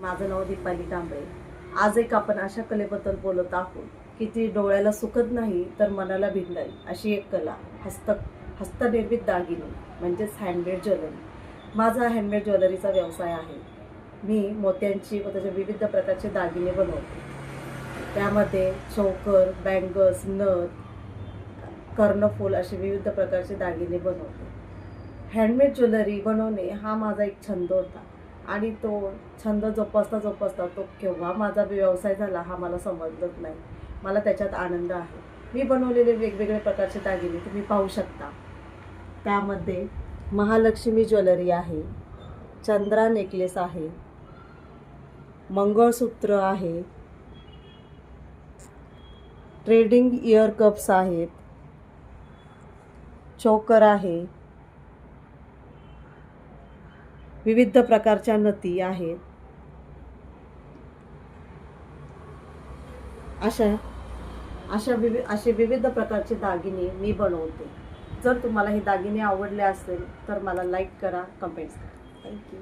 माझं नाव दीपाली कांबळे. आज एक आपण अशा कलेबद्दल बोलत आहोत की ती डोळ्याला सुखत नाही तर मनाला भिडणारी अशी एक कला, हस्तनिर्मित दागिने म्हणजेच हँडमेड ज्वेलरी. माझा हँडमेड ज्वेलरीचा व्यवसाय आहे. मी मोत्यांची व त्याचे विविध प्रकारचे दागिने बनवते. त्यामध्ये चोकर, बँगल्स, नथ, कर्णफूल असे विविध प्रकारचे दागिने बनवते. हँडमेड ज्वेलरी बनवणे हा माझा एक छंद होता आणि तो छंद जोपासता तो केव्हा माझा व्यवसाय झाला हा मला समजलंच नाही. मला त्याच्यात आनंद आहे. मी बनवलेले वेगवेगळे प्रकारचे दागिने तुम्ही पाहू शकता. त्यामध्ये महालक्ष्मी ज्वेलरी आहे, चंद्रा नेकलेस आहे, मंगळसूत्र आहे, ट्रेडिंग इयर कप्स आहेत, चोकर आहे, विविध प्रकारच्या नथी आहेत. असे विविध प्रकारचे दागिने मी बनवते. जर तुम्हाला हे दागिने आवडले असेल तर मला लाईक करा, कमेंट्स करा. थँक्यू.